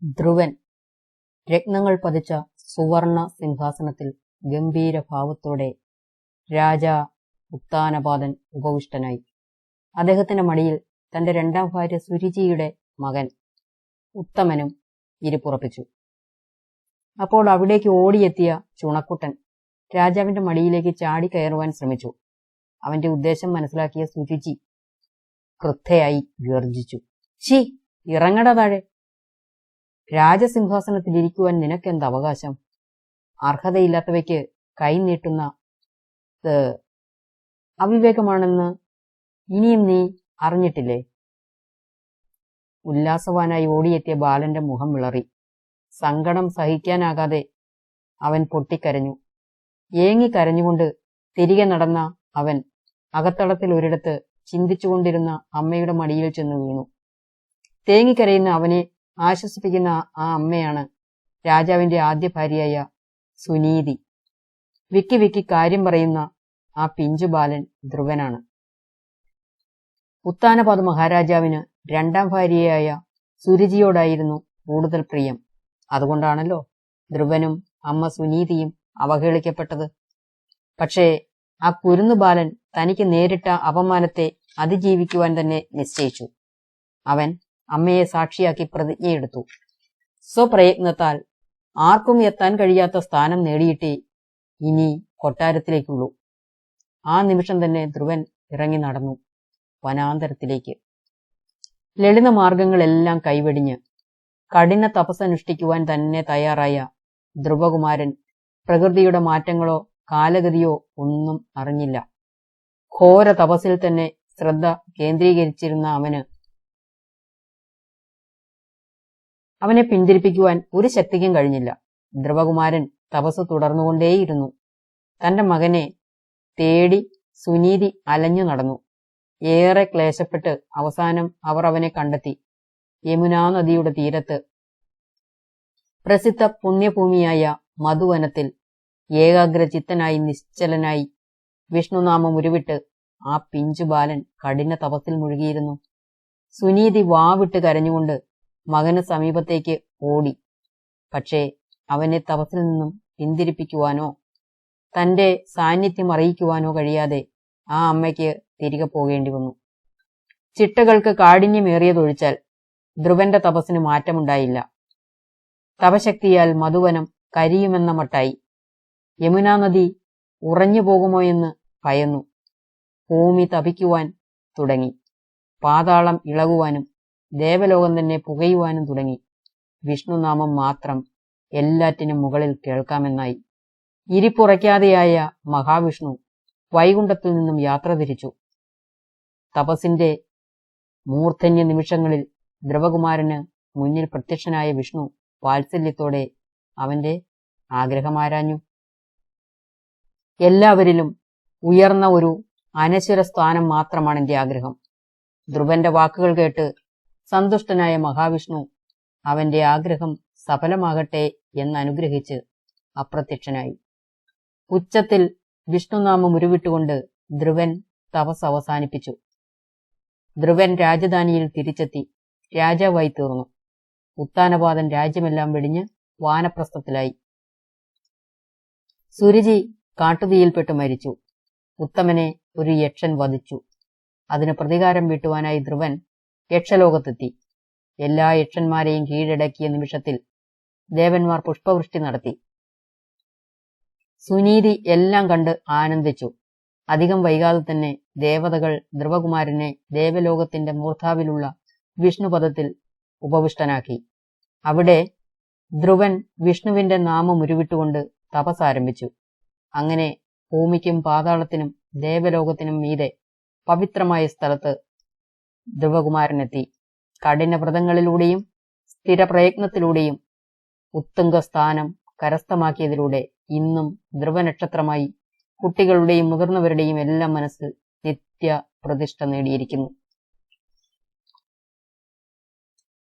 ധ്രുവൻ രത്നങ്ങൾ പതിച്ച സുവർണ സിംഹാസനത്തിൽ ഗംഭീരഭാവത്തോടെ രാജാ ഉത്താനപാദൻ ഉപവിഷ്ടനായി. അദ്ദേഹത്തിന്റെ മടിയിൽ തന്റെ രണ്ടാം ഭാര്യ സുരുചിയുടെ മകൻ ഉത്തമനും ഇരിപ്പുറപ്പിച്ചു. അപ്പോൾ അവിടേക്ക് ഓടിയെത്തിയ ചുണക്കുട്ടൻ രാജാവിന്റെ മടിയിലേക്ക് ചാടി കയറുവാൻ ശ്രമിച്ചു. അവന്റെ ഉദ്ദേശം മനസ്സിലാക്കിയ സുരുചി ക്രുദ്ധയായി ഗർജിച്ചു. ഛീ, ഇറങ്ങട താഴെ! രാജസിംഹാസനത്തിലിരിക്കുവാൻ നിനക്കെന്ത് അവകാശം? അർഹതയില്ലാത്തവയ്ക്ക് കൈനീട്ടുന്ന അവിവേകമാണെന്ന് ഇനിയും നീ അറിഞ്ഞിട്ടില്ലേ? ഉല്ലാസവാനായി ഓടിയെത്തിയ ബാലന്റെ മുഖം വിളറി. സങ്കടം സഹിക്കാനാകാതെ അവൻ പൊട്ടിക്കരഞ്ഞു. ഏങ്ങിക്കരഞ്ഞുകൊണ്ട് തിരികെ നടന്ന അവൻ അകത്തളത്തിൽ ഒരിടത്ത് ചിന്തിച്ചുകൊണ്ടിരുന്ന അമ്മയുടെ മടിയിൽ ചെന്ന് വീണു. തേങ്ങിക്കരയുന്ന അവനെ ആശ്വസിപ്പിക്കുന്ന ആ അമ്മയാണ് രാജാവിന്റെ ആദ്യ ഭാര്യയായ സുനീതി. വിക്കി വിക്കി കാര്യം പറയുന്ന ആ പിഞ്ചു ബാലൻ ധ്രുവനാണ്. ഉത്താനപാദ മഹാരാജാവിന് രണ്ടാം ഭാര്യയായ സുരുചിയോടായിരുന്നു കൂടുതൽ പ്രിയം. അതുകൊണ്ടാണല്ലോ ധ്രുവനും അമ്മ സുനീതിയും അവഹേളിക്കപ്പെട്ടത്. പക്ഷേ ആ കുരുന്നു ബാലൻ തനിക്ക് നേരിട്ട അപമാനത്തെ അതിജീവിക്കുവാൻ തന്നെ നിശ്ചയിച്ചു. അവൻ അമ്മയെ സാക്ഷിയാക്കി പ്രതിജ്ഞയെടുത്തു. സ്വപ്രയത്നത്താൽ ആർക്കും എത്താൻ കഴിയാത്ത സ്ഥാനം നേടിയിട്ടേ ഇനി കൊട്ടാരത്തിലേക്കുള്ളൂ. ആ നിമിഷം തന്നെ ധ്രുവൻ ഇറങ്ങി നടന്നു വനാന്തരത്തിലേക്ക്. ലളിത മാർഗങ്ങളെല്ലാം കൈവെടിഞ്ഞ് കഠിന തപസ്സനുഷ്ഠിക്കുവാൻ തന്നെ തയ്യാറായ ധ്രുവകുമാരൻ പ്രകൃതിയുടെ മാറ്റങ്ങളോ കാലഗതിയോ ഒന്നും അറിഞ്ഞില്ല. ഘോര തപസ്സിൽ തന്നെ ശ്രദ്ധ കേന്ദ്രീകരിച്ചിരുന്ന അവനെ പിന്തിരിപ്പിക്കുവാൻ ഒരു ശക്തിക്കും കഴിഞ്ഞില്ല. ധ്രുവകുമാരൻ തപസ് തുടർന്നുകൊണ്ടേയിരുന്നു. തന്റെ മകനെ തേടി സുനീതി അലഞ്ഞു നടന്നു. ഏറെ ക്ലേശപ്പെട്ട് അവസാനം അവർ അവനെ കണ്ടെത്തി. യമുനാ നദിയുടെ തീരത്ത് പ്രസിദ്ധ പുണ്യഭൂമിയായ മധുവനത്തിൽ ഏകാഗ്രചിത്തനായി നിശ്ചലനായി വിഷ്ണുനാമം ഉരുവിട്ട് ആ പിഞ്ചു ബാലൻ കഠിന തപസ്സിൽ മുഴുകിയിരുന്നു. സുനീതി വാവിട്ട് കരഞ്ഞുകൊണ്ട് മകന് സമീപത്തേക്ക് ഓടി. പക്ഷേ അവനെ തപസ്സിൽ നിന്നും പിന്തിരിപ്പിക്കുവാനോ തന്റെ സാന്നിധ്യം അറിയിക്കുവാനോ കഴിയാതെ ആ അമ്മയ്ക്ക് തിരികെ പോകേണ്ടി വന്നു. ചിട്ടകൾക്ക് കാഠിന്യമേറിയതൊഴിച്ചാൽ ധ്രുവന്റെ തപസ്സിന് മാറ്റമുണ്ടായില്ല. തപശക്തിയാൽ മധുവനം കരിയുമെന്ന മട്ടായി. യമുനാ നദി ഉറഞ്ഞു പോകുമോ എന്ന് ഭയന്നു. ഭൂമി തപിക്കുവാൻ തുടങ്ങി. പാതാളം ഇളകുവാനും ദേവലോകം തന്നെ പുകയുവാനും തുടങ്ങി. വിഷ്ണുനാമം മാത്രം എല്ലാറ്റിനും മുകളിൽ കേൾക്കാമെന്നായി. ഇരിപ്പുറയ്ക്കാതെയായ മഹാവിഷ്ണു വൈകുണ്ഠത്തിൽ നിന്നും യാത്ര തിരിച്ചു. തപസ്സിന്റെ മൂർധന്യ നിമിഷങ്ങളിൽ ധ്രുവകുമാരന് മുന്നിൽ പ്രത്യക്ഷനായ വിഷ്ണു വാത്സല്യത്തോടെ അവന്റെ ആഗ്രഹമാരാഞ്ഞു. എല്ലാവരിലും ഉയർന്ന ഒരു അനശ്വര സ്ഥാനം മാത്രമാണ് എന്റെ ആഗ്രഹം. ധ്രുവന്റെ വാക്കുകൾ കേട്ട് സന്തുഷ്ടനായ മഹാവിഷ്ണു അവന്റെ ആഗ്രഹം സഫലമാകട്ടെ എന്നനുഗ്രഹിച്ച് അപ്രത്യക്ഷനായി. ഉച്ചത്തിൽ വിഷ്ണുനാമം ഉരുവിട്ടുകൊണ്ട് ധ്രുവൻ തപസ് അവസാനിപ്പിച്ചു. ധ്രുവൻ രാജധാനിയിൽ തിരിച്ചെത്തി രാജാവായി തീർന്നു. ഉത്താനപാദൻ രാജ്യമെല്ലാം വെടിഞ്ഞ് വാനപ്രസ്ഥത്തിലായി. സുരുചി കാട്ടുതീയിൽപ്പെട്ട് മരിച്ചു. ഉത്തമനെ ഒരു യക്ഷൻ വധിച്ചു. അതിന് പ്രതികാരം വീട്ടുവാനായി ധ്രുവൻ യക്ഷലോകത്തെത്തി. എല്ലാ യക്ഷന്മാരെയും കീഴടക്കിയ നിമിഷത്തിൽ ദേവന്മാർ പുഷ്പവൃഷ്ടി നടത്തി. സുനീതി എല്ലാം കണ്ട് ആനന്ദിച്ചു. അധികം വൈകാതെ തന്നെ ദേവതകൾ ധ്രുവകുമാരനെ ദേവലോകത്തിന്റെ മൂർധാവിലുള്ള വിഷ്ണുപദത്തിൽ ഉപവിഷ്ടനാക്കി. അവിടെ ധ്രുവൻ വിഷ്ണുവിന്റെ നാമം ഉരുവിട്ടുകൊണ്ട് തപസ്സാരംഭിച്ചു. അങ്ങനെ ഭൂമിക്കും പാതാളത്തിനും ദേവലോകത്തിനും മീതെ പവിത്രമായ സ്ഥലത്ത് ധ്രുവകുമാരനെത്തി. കഠിന വ്രതങ്ങളിലൂടെയും സ്ഥിരപ്രയത്നത്തിലൂടെയും ഉത്തുംഗസ്ഥാനം കരസ്ഥമാക്കിയതിലൂടെ ഇന്നും ധ്രുവനക്ഷത്രമായി കുട്ടികളുടെയും മുതിർന്നവരുടെയും എല്ലാം മനസ്സിൽ നിത്യ പ്രതിഷ്ഠ നേടിയിരിക്കുന്നു.